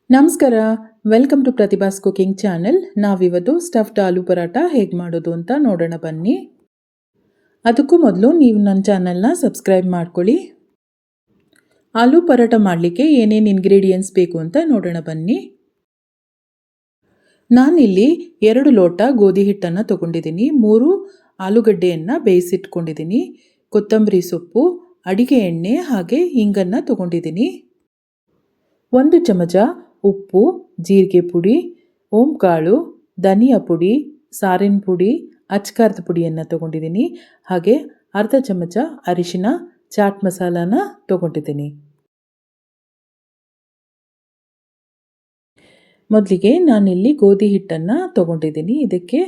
ನಮಸ್ಕಾರ, welcome to ಪ್ರತಿಭಾಸ್ cooking channel. ನಾವಿವತ್ತು stuffed ಆಲೂ ಪರಾಟ ಹೇಗೆ ಮಾಡೋದು ಅಂತ ನೋಡೋಣ ಬನ್ನಿ. ಅದಕ್ಕೂ ಮೊದಲು ನೀವು ನನ್ನ ಚಾನೆಲ್ನ ಸಬ್ಸ್ಕ್ರೈಬ್ ಮಾಡ್ಕೊಳ್ಳಿ. ಆಲೂ ಪರಾಟ ಮಾಡಲಿಕ್ಕೆ ಏನೇನು ಇಂಗ್ರೀಡಿಯೆಂಟ್ಸ್ ಬೇಕು ಅಂತ ನೋಡೋಣ ಬನ್ನಿ. ನಾನಿಲ್ಲಿ 2 ಲೋಟ ಗೋಧಿ ಹಿಟ್ಟನ್ನು ತೊಗೊಂಡಿದ್ದೀನಿ, 3 ಆಲೂಗಡ್ಡೆಯನ್ನು ಬೇಯಿಸಿಟ್ಕೊಂಡಿದ್ದೀನಿ, ಕೊತ್ತಂಬರಿ ಸೊಪ್ಪು, ಅಡಿಗೆ ಎಣ್ಣೆ ಹಾಗೆ ಹಿಂಗನ್ನು ತೊಗೊಂಡಿದ್ದೀನಿ. 1 ಚಮಚ ಉಪ್ಪು, ಜೀರಿಗೆ ಪುಡಿ, ಓಂಕಾಳು, ಧನಿಯಾ ಪುಡಿ, ಸಾರಿನ ಪುಡಿ, ಅಚ್ಕಾರದ ಪುಡಿಯನ್ನು ತೊಗೊಂಡಿದ್ದೀನಿ. ಹಾಗೆ ಅರ್ಧ ಚಮಚ ಅರಿಶಿನ, ಚಾಟ್ ಮಸಾಲಾನ ತೊಗೊಂಡಿದ್ದೀನಿ. ಮೊದಲಿಗೆ ನಾನಿಲ್ಲಿ ಗೋಧಿ ಹಿಟ್ಟನ್ನು ತೊಗೊಂಡಿದ್ದೀನಿ. ಇದಕ್ಕೆ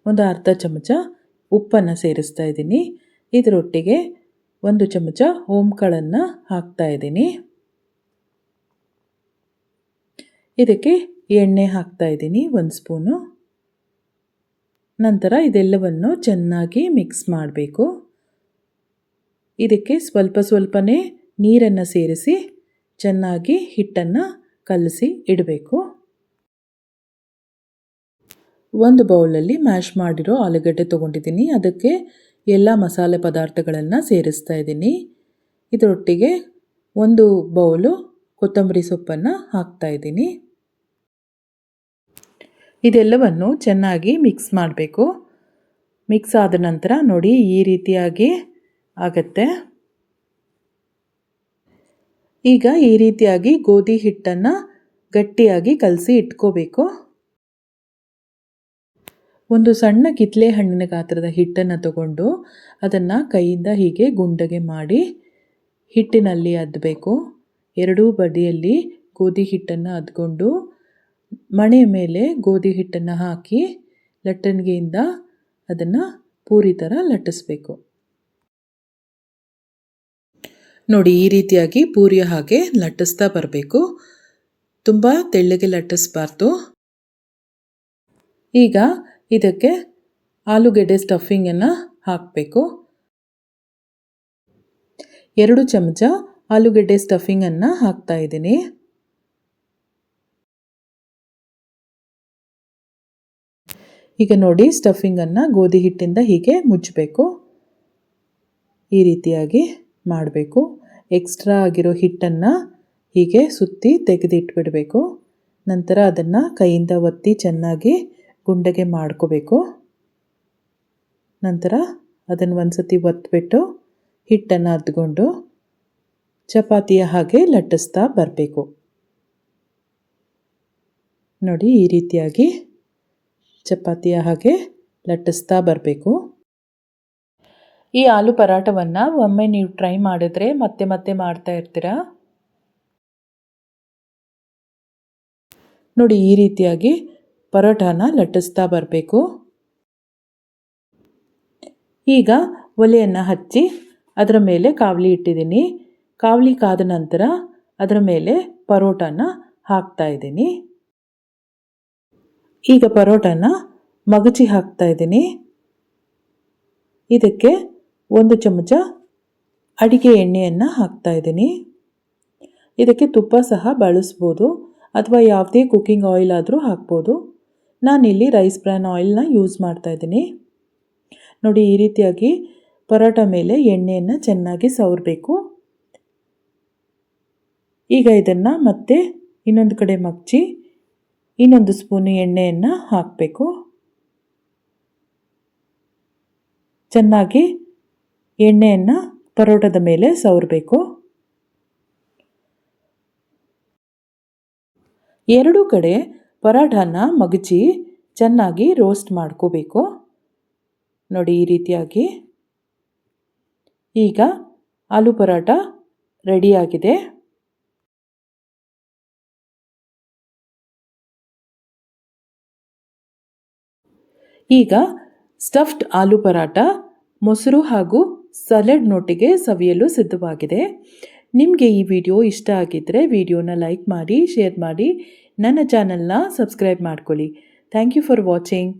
ಒಂದು ಅರ್ಧ ಚಮಚ ಉಪ್ಪನ್ನು ಸೇರಿಸ್ತಾ ಇದ್ದೀನಿ. ಇದರೊಟ್ಟಿಗೆ 1 ಚಮಚ ಓಂಕಾಳನ್ನು ಹಾಕ್ತಾ ಇದ್ದೀನಿ. ಇದಕ್ಕೆ ಎಣ್ಣೆ ಹಾಕ್ತಾ ಇದ್ದೀನಿ 1 ಸ್ಪೂನು. ನಂತರ ಇದೆಲ್ಲವನ್ನು ಚೆನ್ನಾಗಿ ಮಿಕ್ಸ್ ಮಾಡಬೇಕು. ಇದಕ್ಕೆ ಸ್ವಲ್ಪನೇ ನೀರನ್ನು ಸೇರಿಸಿ ಚೆನ್ನಾಗಿ ಹಿಟ್ಟನ್ನು ಕಲಸಿ ಇಡಬೇಕು. 1 ಬೌಲಲ್ಲಿ ಮ್ಯಾಶ್ ಮಾಡಿರೋ ಆಲೂಗಡ್ಡೆ ತೊಗೊಂಡಿದ್ದೀನಿ. ಅದಕ್ಕೆ ಎಲ್ಲ ಮಸಾಲೆ ಪದಾರ್ಥಗಳನ್ನು ಸೇರಿಸ್ತಾ ಇದ್ದೀನಿ. ಇದರೊಟ್ಟಿಗೆ 1 ಬೌಲು ಕೊತ್ತಂಬರಿ ಸೊಪ್ಪನ್ನು ಹಾಕ್ತಾ ಇದ್ದೀನಿ. ಇದೆಲ್ಲವನ್ನು ಚೆನ್ನಾಗಿ ಮಿಕ್ಸ್ ಮಾಡಬೇಕು. ಮಿಕ್ಸ್ ಆದ ನಂತರ ನೋಡಿ ಈ ರೀತಿಯಾಗಿ ಆಗುತ್ತೆ. ಈಗ ಈ ರೀತಿಯಾಗಿ ಗೋಧಿ ಹಿಟ್ಟನ್ನು ಗಟ್ಟಿಯಾಗಿ ಕಲಸಿ ಇಟ್ಕೋಬೇಕು. ಒಂದು ಸಣ್ಣ ಕಿತ್ತಳೆ ಹಣ್ಣಿನ ಗಾತ್ರದ ಹಿಟ್ಟನ್ನು ತಗೊಂಡು ಅದನ್ನು ಕೈಯಿಂದ ಹೀಗೆ ಗುಂಡಗೆ ಮಾಡಿ ಹಿಟ್ಟಿನಲ್ಲಿ ಅದ್ದಬೇಕು. 2 ಬದಿಯಲ್ಲಿ ಗೋಧಿ ಹಿಟ್ಟನ್ನು ಅದ್ಕೊಂಡು ಮಣೆಯ ಮೇಲೆ ಗೋಧಿ ಹಿಟ್ಟನ್ನು ಹಾಕಿ ಲಟ್ಟಣಿಗೆಯಿಂದ ಅದನ್ನು ಪೂರಿ ಥರ ಲಟ್ಟಿಸ್ಬೇಕು. ನೋಡಿ ಈ ರೀತಿಯಾಗಿ ಪೂರಿಯ ಹಾಗೆ ಲಟ್ಟಿಸ್ತಾ ಬರಬೇಕು. ತುಂಬ ತೆಳ್ಳಗೆ ಲಟ್ಟಿಸ್ಬಾರ್ದು. ಈಗ ಇದಕ್ಕೆ ಆಲೂಗೆಡ್ಡೆ ಸ್ಟಫಿಂಗನ್ನು ಹಾಕಬೇಕು. 2 ಚಮಚ ಆಲೂಗೆಡ್ಡೆ ಸ್ಟಫಿಂಗನ್ನು ಹಾಕ್ತಾ ಇದ್ದೀನಿ. ಈಗ ನೋಡಿ ಸ್ಟಫಿಂಗನ್ನು ಗೋಧಿ ಹಿಟ್ಟಿಂದ ಹೀಗೆ ಮುಚ್ಚಬೇಕು. ಈ ರೀತಿಯಾಗಿ ಮಾಡಬೇಕು. ಎಕ್ಸ್ಟ್ರಾ ಆಗಿರೋ ಹಿಟ್ಟನ್ನು ಹೀಗೆ ಸುತ್ತಿ ತೆಗೆದಿಟ್ಬಿಡಬೇಕು. ನಂತರ ಅದನ್ನು ಕೈಯಿಂದ ಒತ್ತಿ ಚೆನ್ನಾಗಿ ಗುಂಡಗೆ ಮಾಡ್ಕೋಬೇಕು. ನಂತರ ಅದನ್ನು ಒಂದು ಸತಿ ಒತ್ತಿಬಿಟ್ಟು ಹಿಟ್ಟನ್ನು ಅದ್ಕೊಂಡು ಚಪಾತಿಯ ಹಾಗೆ ಲಟ್ಟಿಸ್ತಾ ಬರಬೇಕು. ನೋಡಿ ಈ ರೀತಿಯಾಗಿ ಚಪಾತಿಯ ಹಾಗೆ ಲಟ್ಟಿಸ್ತಾ ಬರಬೇಕು. ಈ ಆಲೂ ಪರಾಟವನ್ನು ಒಮ್ಮೆ ನೀವು ಟ್ರೈ ಮಾಡಿದ್ರೆ ಮತ್ತೆ ಮತ್ತೆ ಮಾಡ್ತಾ ಇರ್ತೀರಾ. ನೋಡಿ ಈ ರೀತಿಯಾಗಿ ಪರೋಟಾನ ಲಟ್ಟಿಸ್ತಾ ಬರಬೇಕು. ಈಗ ಒಲೆಯನ್ನು ಹಚ್ಚಿ ಅದರ ಮೇಲೆ ಕಾವಲಿ ಇಟ್ಟಿದ್ದೀನಿ. ಕಾವಲಿ ಕಾದ ನಂತರ ಅದರ ಮೇಲೆ ಪರೋಟಾನ ಹಾಕ್ತಾ ಇದ್ದೀನಿ. ಈಗ ಪರೋಟಾನ ಮಗಚಿ ಹಾಕ್ತಾ ಇದ್ದೀನಿ. ಇದಕ್ಕೆ 1 ಚಮಚ ಅಡಿಗೆ ಎಣ್ಣೆಯನ್ನು ಹಾಕ್ತಾ ಇದ್ದೀನಿ. ಇದಕ್ಕೆ ತುಪ್ಪ ಸಹ ಬಳಸ್ಬೋದು ಅಥವಾ ಯಾವುದೇ ಕುಕ್ಕಿಂಗ್ ಆಯಿಲ್ ಆದರೂ ಹಾಕ್ಬೋದು. ನಾನಿಲ್ಲಿ ರೈಸ್ ಬ್ರಾನ್ ಆಯಿಲ್ನ ಯೂಸ್ ಮಾಡ್ತಾ ಇದ್ದೀನಿ. ನೋಡಿ ಈ ರೀತಿಯಾಗಿ ಪರೋಟ ಮೇಲೆ ಎಣ್ಣೆಯನ್ನು ಚೆನ್ನಾಗಿ ಸವರಬೇಕು. ಈಗ ಇದನ್ನು ಮತ್ತೆ ಇನ್ನೊಂದು ಕಡೆ ಮಗ್ಚಿ ಇನ್ನೊಂದು ಸ್ಪೂನು ಎಣ್ಣೆಯನ್ನು ಹಾಕಬೇಕು. ಚೆನ್ನಾಗಿ ಎಣ್ಣೆಯನ್ನು ಪರೋಟದ ಮೇಲೆ ಸವರಬೇಕು. 2 ಕಡೆ ಪರಾಠನ ಮಗಚಿ ಚೆನ್ನಾಗಿ ರೋಸ್ಟ್ ಮಾಡ್ಕೋಬೇಕು. ನೋಡಿ ಈ ರೀತಿಯಾಗಿ. ಈಗ ಆಲೂ ಪರಾಟ ರೆಡಿಯಾಗಿದೆ. ಈಗ ಸ್ಟಫ್ಡ್ ಆಲೂ ಪರಾಟ ಮೊಸರು ಹಾಗೂ ಸಲಾಡ್ನೊಟ್ಟಿಗೆ ಸವಿಯಲು ಸಿದ್ಧವಾಗಿದೆ. ನಿಮಗೆ ಈ ವಿಡಿಯೋ ಇಷ್ಟ ಆಗಿದ್ದರೆ ವಿಡಿಯೋನ ಲೈಕ್ ಮಾಡಿ, ಶೇರ್ ಮಾಡಿ, ನನ್ನ ಚಾನಲ್ನ ಸಬ್ಸ್ಕ್ರೈಬ್ ಮಾಡ್ಕೊಳ್ಳಿ. Thank you for watching.